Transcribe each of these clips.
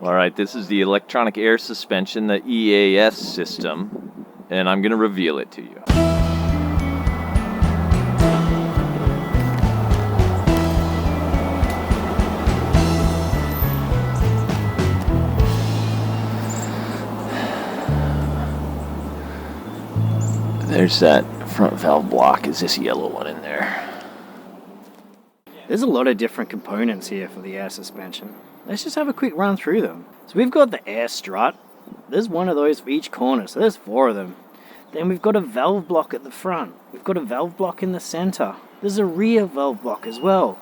Alright, this is the electronic air suspension, the EAS system, and I'm going to reveal it to you. There's that front valve block. Is this yellow one in there? There's a lot of different components here for the air suspension. Let's just have a quick run through them. So we've got the air strut. There's one of those for each corner, so there's 4 of them. Then we've got a valve block at the front. We've got a valve block in the center. There's a rear valve block as well.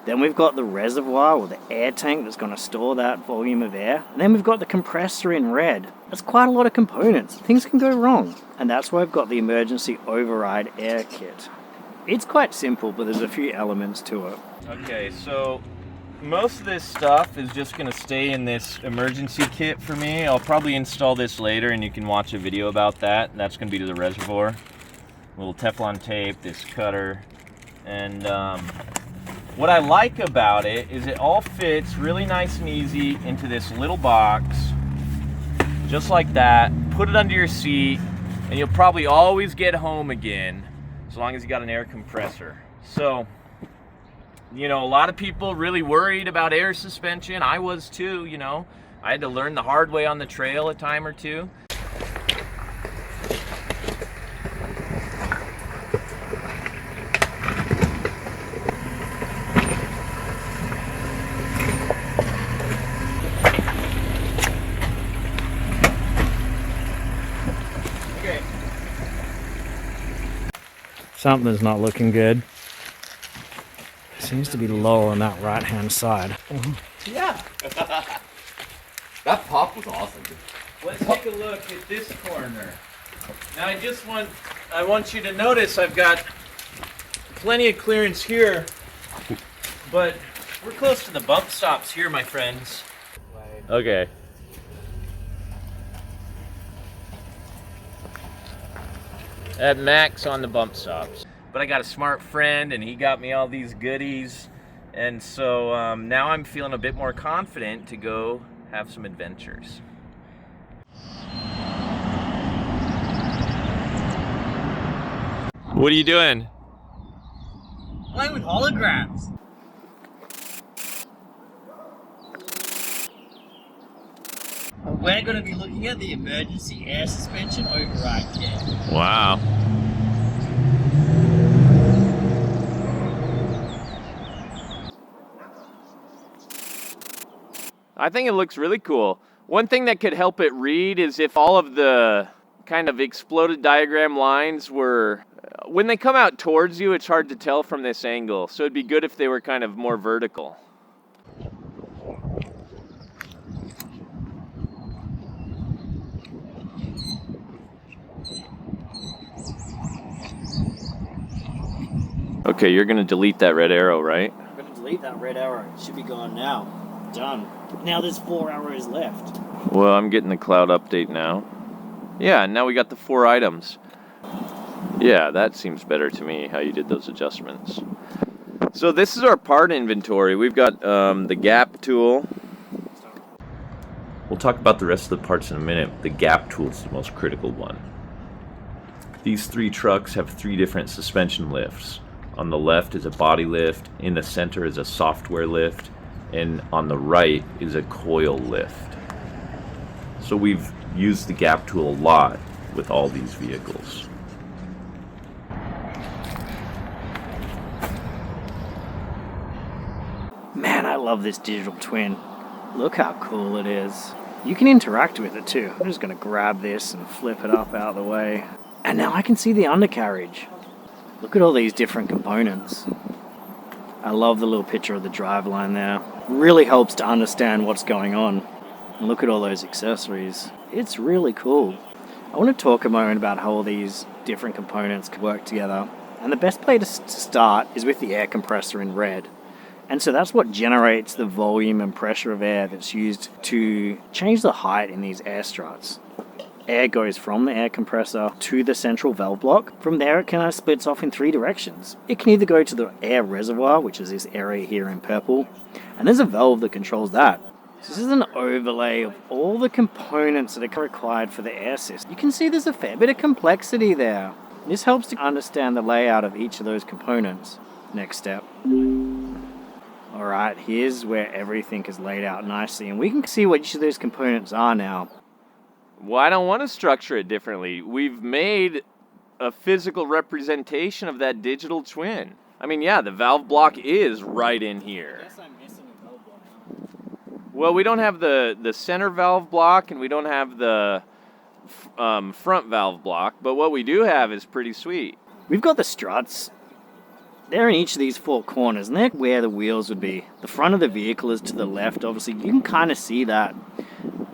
Then we've got the reservoir or the air tank that's going to store that volume of air. And then we've got the compressor in red. That's quite a lot of components. Things can go wrong. And that's why I've got the emergency override air kit. It's quite simple, but there's a few elements to it. Okay, so most of this stuff is just going to stay in this emergency kit for me. I'll probably install this later and you can watch a video about that. That's going to be to the reservoir. A little Teflon tape, this cutter, and what I like about it is it all fits really nice and easy into this little box, just like that. Put it under your seat and you'll probably always get home again as long as you got an air compressor. So, you know, a lot of people really worried about air suspension. I was too, you know. I had to learn the hard way on the trail a time or two. Something's not looking good. Seems to be low on that right hand side. Yeah. That pop was awesome. Let's take a look at this corner. Now I want you to notice I've got plenty of clearance here, but we're close to the bump stops here, my friends. Okay. At max on the bump stops. But I got a smart friend and he got me all these goodies, and so now I'm feeling a bit more confident to go have some adventures. What are you doing? Playing with holograms. We're going to be looking at the emergency air suspension override kit. Wow. I think it looks really cool. One thing that could help it read is if all of the kind of exploded diagram lines were, when they come out towards you, it's hard to tell from this angle. So it'd be good if they were kind of more vertical. Okay, you're going to delete that red arrow, right? I'm going to delete that red arrow. It should be gone now. Done. Now there's 4 arrows left. Well, I'm getting the cloud update now. Yeah, and now we got the 4 items. Yeah, that seems better to me, how you did those adjustments. So this is our part inventory. We've got the gap tool. We'll talk about the rest of the parts in a minute. The gap tool is the most critical one. These 3 trucks have 3 different suspension lifts. On the left is a body lift, in the center is a software lift, and on the right is a coil lift. So we've used the gap tool a lot with all these vehicles. Man, I love this digital twin. Look how cool it is. You can interact with it too. I'm just going to grab this and flip it up out of the way. And now I can see the undercarriage. Look at all these different components. I love the little picture of the driveline there. Really helps to understand what's going on. And look at all those accessories. It's really cool. I want to talk a moment about how all these different components can work together. And the best place to start is with the air compressor in red. And so that's what generates the volume and pressure of air that's used to change the height in these air struts. Air goes from the air compressor to the central valve block. From there it kind of splits off in 3 directions. It can either go to the air reservoir, which is this area here in purple, and there's a valve that controls that. So this is an overlay of all the components that are required for the air system. You can see there's a fair bit of complexity there. This helps to understand the layout of each of those components. Next step. Alright, here's where everything is laid out nicely, and we can see what each of those components are now. Well, I don't want to structure it differently. We've made a physical representation of that digital twin. I mean, yeah, the valve block is right in here. I'm missing a valve block. Well, we don't have the center valve block, and we don't have the front valve block, but what we do have is pretty sweet. We've got the struts. They're in each of these four corners, and they're where the wheels would be. The front of the vehicle is to the left, obviously. You can kind of see that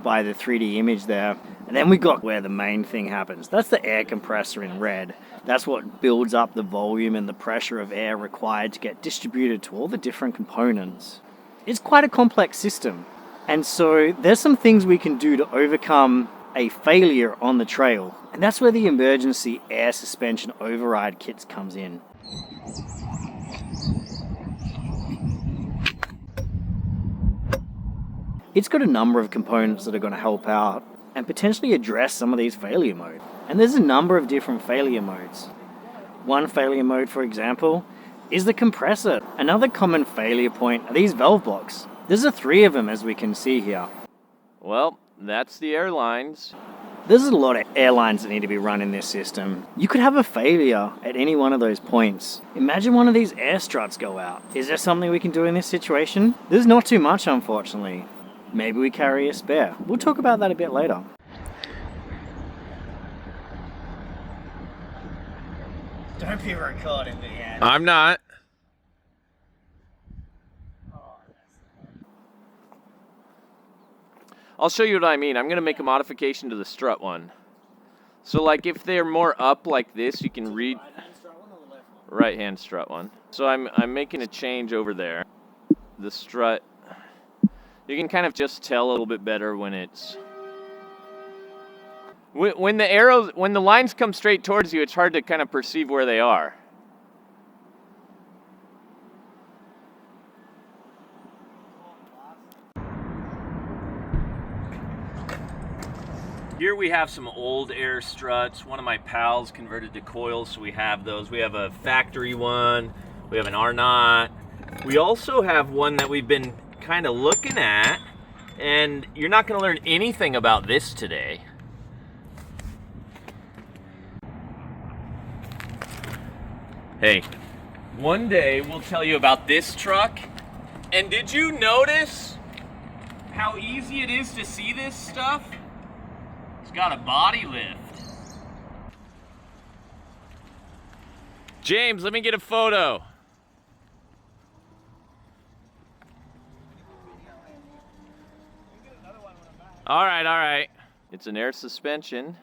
by the 3D image there. And then we got where the main thing happens. That's the air compressor in red. That's what builds up the volume and the pressure of air required to get distributed to all the different components. It's quite a complex system. And so there's some things we can do to overcome a failure on the trail. And that's where the emergency air suspension override kits comes in. It's got a number of components that are going to help out and potentially address some of these failure modes. And there's a number of different failure modes. One failure mode, for example, is the compressor. Another common failure point are these valve blocks. There's 3 of them, as we can see here. Well, that's the airlines. There's a lot of airlines that need to be run in this system. You could have a failure at any one of those points. Imagine one of these air struts go out. Is there something we can do in this situation? There's not too much, unfortunately. Maybe we carry a spare. We'll talk about that a bit later. Don't be recording me, Andy. I'm not. I'll show you what I mean. I'm going to make a modification to the strut one. So like if they're more up like this, you can read right hand strut one. So I'm making a change over there. The strut, you can kind of just tell a little bit better when it's when the lines come straight towards you, it's hard to kind of perceive where they are. Here we have some old air struts. One of my pals converted to coils, so we have those. We have a factory one, we have an R0. We also have one that we've been kind of looking at, and you're not going to learn anything about this today. Hey, one day we'll tell you about this truck. And did you notice how easy it is to see this stuff? It's got a body lift. James, let me get a photo. All right. It's an air suspension.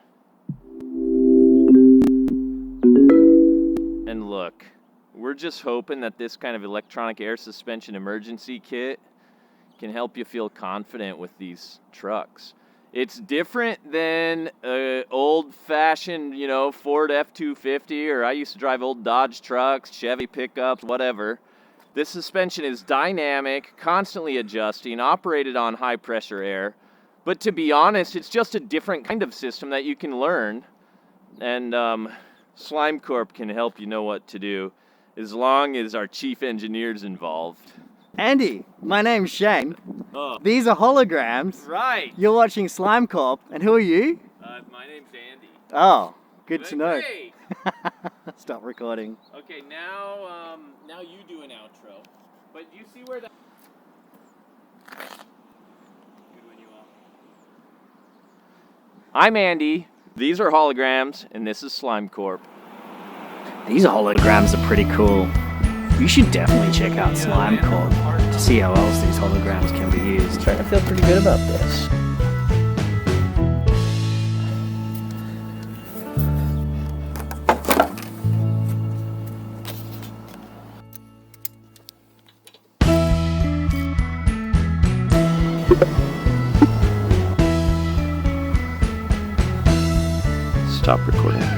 And look, we're just hoping that this kind of electronic air suspension emergency kit can help you feel confident with these trucks. It's different than old-fashioned, Ford F-250, or I used to drive old Dodge trucks, Chevy pickups, whatever. This suspension is dynamic, constantly adjusting, operated on high-pressure air. But to be honest, it's just a different kind of system that you can learn. And Slime Corp can help you know what to do, as long as our chief engineer's involved. Andy, my name's Shane. Oh. These are holograms. Right. You're watching Slime Corp, and who are you? My name's Andy. Oh, good to know. Great. Stop recording. Okay, now you do an outro. But you see where that... Good when you are. I'm Andy. These are holograms, and this is Slime Corp. These holograms are pretty cool. You should definitely check out Slime Corp to see how else these holograms can be used. I'm trying to feel pretty good about this. Stop recording.